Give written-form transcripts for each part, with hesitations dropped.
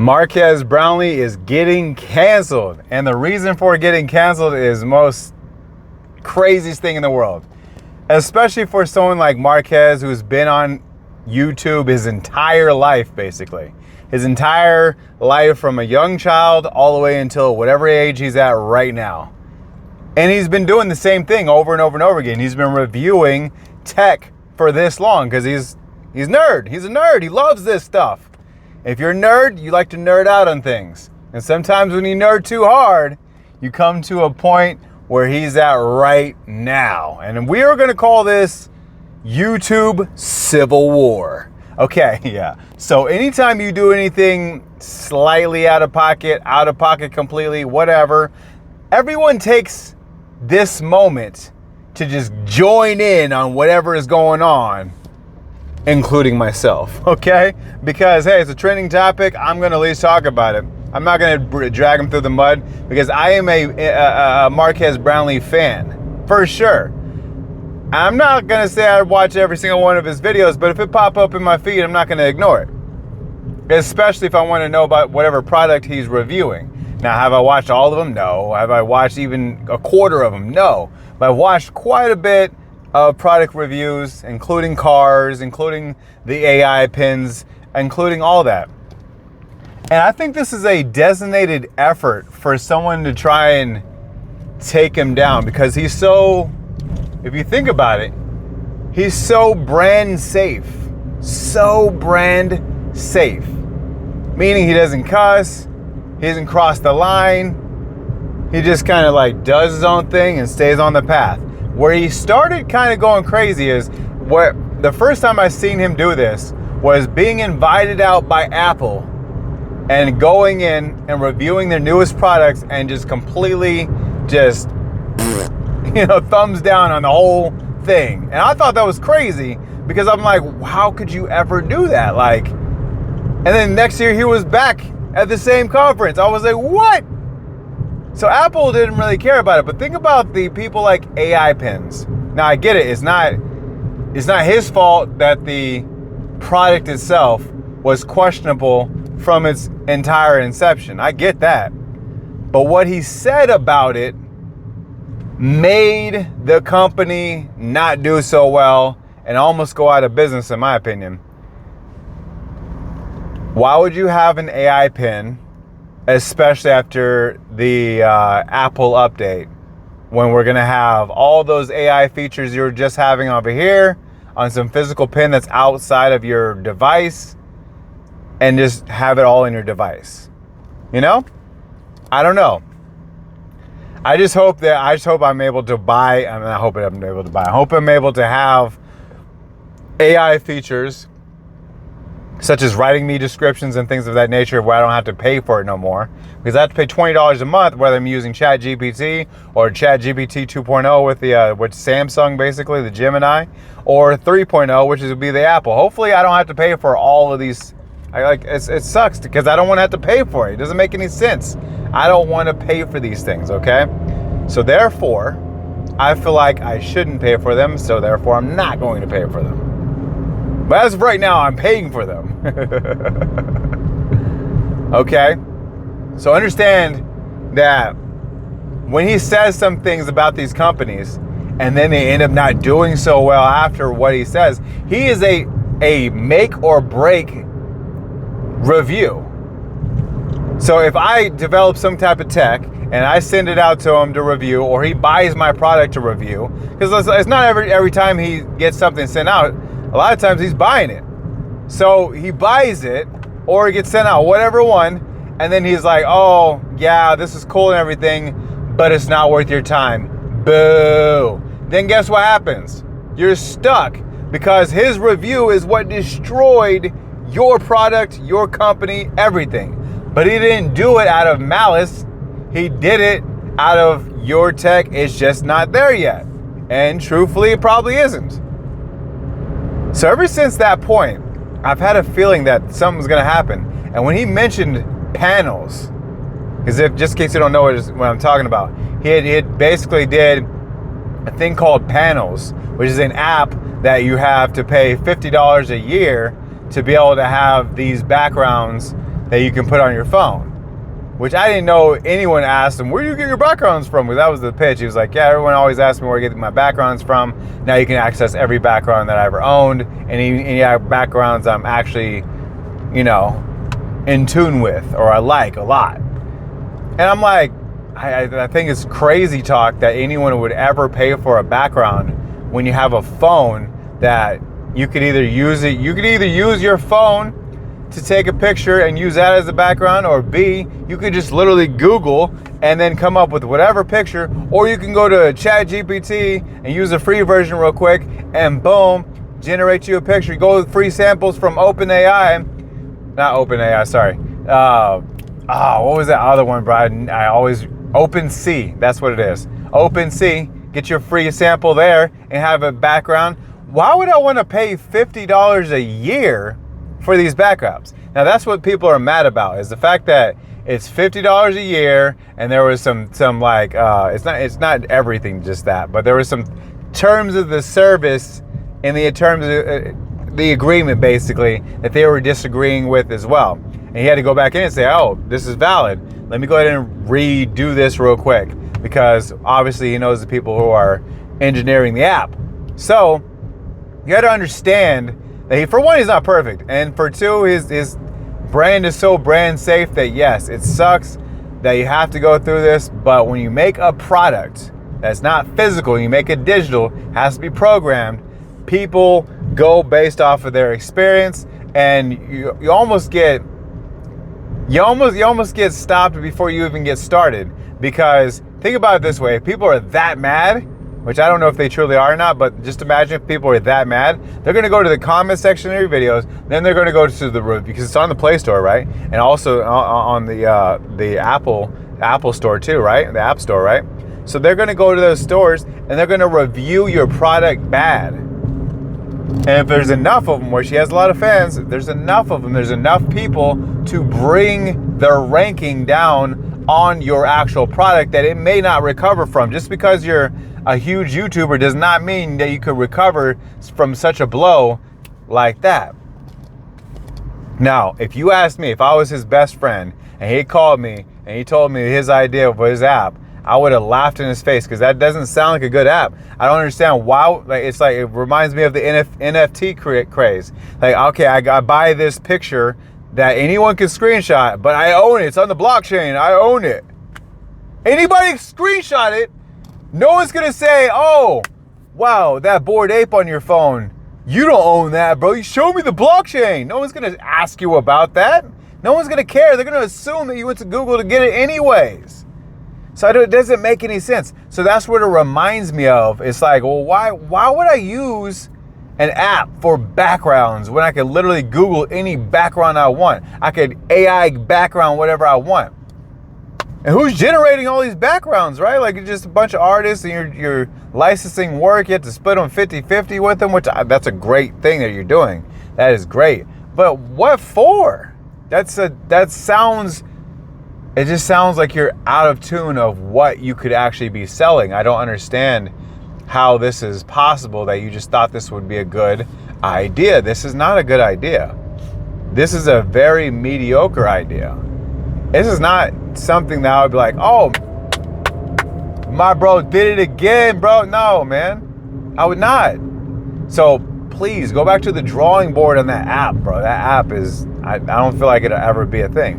Marques Brownlee is getting canceled. And the reason for getting canceled is the most craziest thing in the world. Especially for someone like Marques, who's been on YouTube his entire life, basically. His entire life, from a young child all the way until whatever age he's at right now. And he's been doing the same thing over and over and over again. He's been reviewing tech for this long because he's nerd. He's a nerd. He loves this stuff. If you're a nerd, you like to nerd out on things. And sometimes when you nerd too hard, you come to a point where he's at right now. And we are going to call this YouTube Civil War. Okay, yeah. So anytime you do anything slightly out of pocket completely, whatever, everyone takes this moment to just join in on whatever is going on, including myself, okay? Because, hey, it's a trending topic. I'm going to at least talk about it. I'm not going to drag him through the mud because I am a Marques Brownlee fan, for sure. I'm not going to say I watch every single one of his videos, but if it pop up in my feed, I'm not going to ignore it. Especially if I want to know about whatever product he's reviewing. Now, have I watched all of them? No. Have I watched even a quarter of them? No. But I've watched quite a bit of product reviews, including cars, including the AI pins, including all that. And I think this is a designated effort for someone to try and take him down because he's so, if you think about it, he's so brand safe. So brand safe. Meaning he doesn't cuss, he doesn't cross the line, he just kind of like does his own thing and stays on the path. Where he started kind of going crazy is where the first time I seen him do this was being invited out by Apple and going in and reviewing their newest products and just completely just, thumbs down on the whole thing. And I thought that was crazy because I'm like, how could you ever do that? Like, and then next year he was back at the same conference. I was like, what? So Apple didn't really care about it, but think about the people like AI pins. Now I get it, it's not his fault that the product itself was questionable from its entire inception. I get that. But what he said about it made the company not do so well and almost go out of business, in my opinion. Why would you have an AI pin, especially after the Apple update, when we're gonna have all those AI features you're just having over here on some physical pin that's outside of your device, and just have it all in your device? I don't know. I hope I'm able to buy. I hope I'm able to buy. I hope I'm able to have AI features such as writing me descriptions and things of that nature where I don't have to pay for it no more. Because I have to pay $20 a month whether I'm using ChatGPT or ChatGPT 2.0 with Samsung, basically, the Gemini, or 3.0, which would be the Apple. Hopefully I don't have to pay for all of these. It sucks because I don't want to have to pay for it. It doesn't make any sense. I don't want to pay for these things, okay? So therefore, I feel like I shouldn't pay for them, so therefore I'm not going to pay for them. But as of right now, I'm paying for them. Okay? So understand that when he says some things about these companies and then they end up not doing so well after what he says, he is a make or break review. So if I develop some type of tech and I send it out to him to review, or he buys my product to review, because it's not every time he gets something sent out, a lot of times he's buying it. So he buys it or it gets sent out, whatever one, and then he's like, oh yeah, this is cool and everything, but it's not worth your time. Boo. Then guess what happens? You're stuck because his review is what destroyed your product, your company, everything. But he didn't do it out of malice. He did it out of your tech. It's just not there yet. And truthfully, it probably isn't. So ever since that point, I've had a feeling that something's going to happen. And when he mentioned panels, because just in case you don't know what I'm talking about, he basically did a thing called Panels, which is an app that you have to pay $50 a year to be able to have these backgrounds that you can put on your phone. Which I didn't know anyone asked him, where do you get your backgrounds from? Because that was the pitch. He was like, yeah, everyone always asks me where I get my backgrounds from. Now you can access every background that I ever owned, and any backgrounds I'm actually, you know, in tune with or I like a lot. And I'm like, I think it's crazy talk that anyone would ever pay for a background when you have a phone that you could either use it. You could either use your phone to take a picture and use that as a background, or B, you could just literally Google and then come up with whatever picture, or you can go to ChatGPT and use the free version real quick and boom, generate you a picture. You go with free samples from OpenAI, not OpenAI, sorry. What was that other one, Brian? OpenSea, that's what it is. OpenSea, get your free sample there and have a background. Why would I want to pay $50 a year for these backups? Now that's what people are mad about, is the fact that it's $50 a year, and there was some like it's not everything just that, but there was some terms of the service in the terms of the agreement basically that they were disagreeing with as well. And he had to go back in and say, oh, this is valid. Let me go ahead and redo this real quick, because obviously he knows the people who are engineering the app. So you got to understand that for one, he's not perfect, and for two, his brand is so brand safe that yes, it sucks that you have to go through this, but when you make a product that's not physical, you make it digital, has to be programmed, people go based off of their experience, and you almost get stopped before you even get started. Because think about it this way, if people are that mad, which I don't know if they truly are or not, but just imagine if people are that mad, they're going to go to the comment section of your videos, then they're going to go to the review, because it's on the Play Store, right? And also on the Apple Store too, right? The App Store, right? So they're going to go to those stores and they're going to review your product bad. And if there's enough of them, where she has a lot of fans, there's enough of them, there's enough people to bring their ranking down on your actual product that it may not recover from. Just because you're a huge YouTuber does not mean that you could recover from such a blow like that. Now, if you asked me, if I was his best friend and he called me and he told me his idea for his app, I would have laughed in his face, because that doesn't sound like a good app. I don't understand why. Like, it's like, it reminds me of the NFT craze. Like, okay, I buy this picture that anyone can screenshot, but I own it. It's on the blockchain. I own it. Anybody screenshot it, no one's gonna say, oh, wow, that Bored Ape on your phone, you don't own that, bro. You show me the blockchain. No one's gonna ask you about that. No one's gonna care. They're gonna assume that you went to Google to get it anyways. So it doesn't make any sense. So that's what it reminds me of. It's like, well, why would I use an app for backgrounds when I could literally Google any background I want? I could AI background whatever I want. And who's generating all these backgrounds, right? Like, it's just a bunch of artists, and you're licensing work. You have to split them 50-50 with them, which that's a great thing that you're doing. That is great. But what for? It just sounds like you're out of tune of what you could actually be selling. I don't understand how this is possible that you just thought this would be a good idea. This is not a good idea. This is a very mediocre idea. This is not something that I would be like, oh, my bro did it again, bro. No, man, I would not. So please go back to the drawing board on that app, bro. That app is, I don't feel like it'll ever be a thing.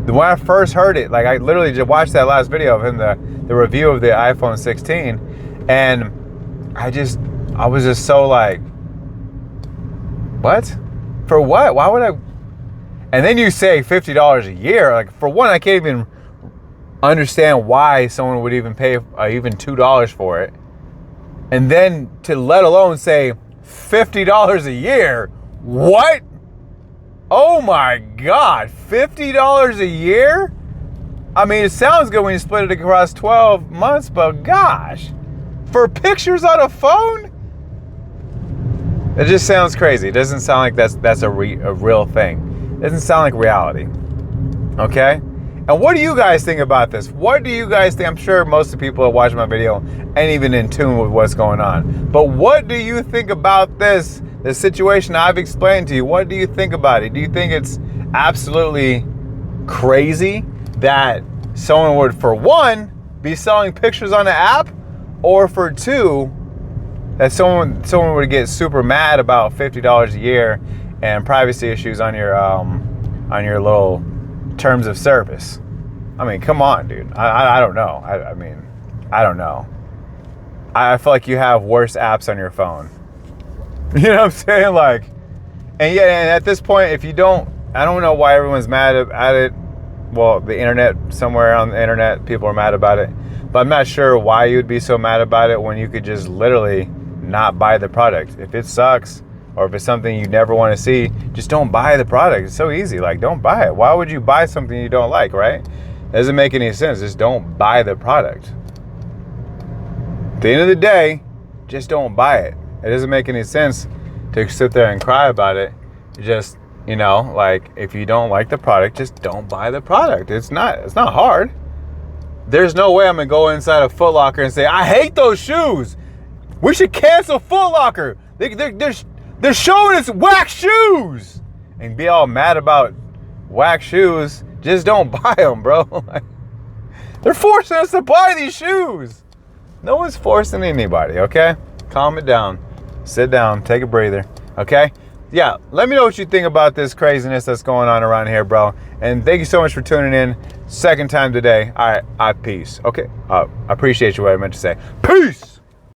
When I first heard it, like, I literally just watched that last video of him, the review of the iPhone 16, and I was just so like, what? For what? Why would I? And then you say $50 a year. Like, for one, I can't even understand why someone would even pay even $2 for it. And then to let alone say $50 a year. What? Oh my God, $50 a year? I mean, it sounds good when you split it across 12 months, but gosh, for pictures on a phone? It just sounds crazy. It doesn't sound like that's a real thing. It doesn't sound like reality, okay? And what do you guys think about this? What do you guys think? I'm sure most of the people that watch my video ain't even in tune with what's going on. But what do you think about this? The situation I've explained to you, what do you think about it? Do you think it's absolutely crazy that someone would, for one, be selling pictures on the app, or for two, that someone would get super mad about $50 a year and privacy issues on your little terms of service. I mean, come on, dude. I don't know. I mean, I don't know. I feel like you have worse apps on your phone. You know what I'm saying? Like, and at this point, if you don't, I don't know why everyone's mad at it. Well, the internet, somewhere on the internet, people are mad about it. But I'm not sure why you'd be so mad about it when you could just literally not buy the product. If it sucks, or if it's something you never want to see, just don't buy the product. It's so easy. Like, don't buy it. Why would you buy something you don't like, right? It doesn't make any sense. Just don't buy the product. At the end of the day, just don't buy it. It doesn't make any sense to sit there and cry about it. Just, you know, like, if you don't like the product, just don't buy the product. It's not hard. There's no way I'm gonna go inside a Foot Locker and say, I hate those shoes. We should cancel Foot Locker. They're showing us whack shoes. And be all mad about whack shoes. Just don't buy them, bro. They're forcing us to buy these shoes. No one's forcing anybody, okay? Calm it down. Sit down. Take a breather, okay? Yeah, let me know what you think about this craziness that's going on around here, bro. And thank you so much for tuning in. Second time today. All right, peace. Okay, I appreciate you, what I meant to say. Peace!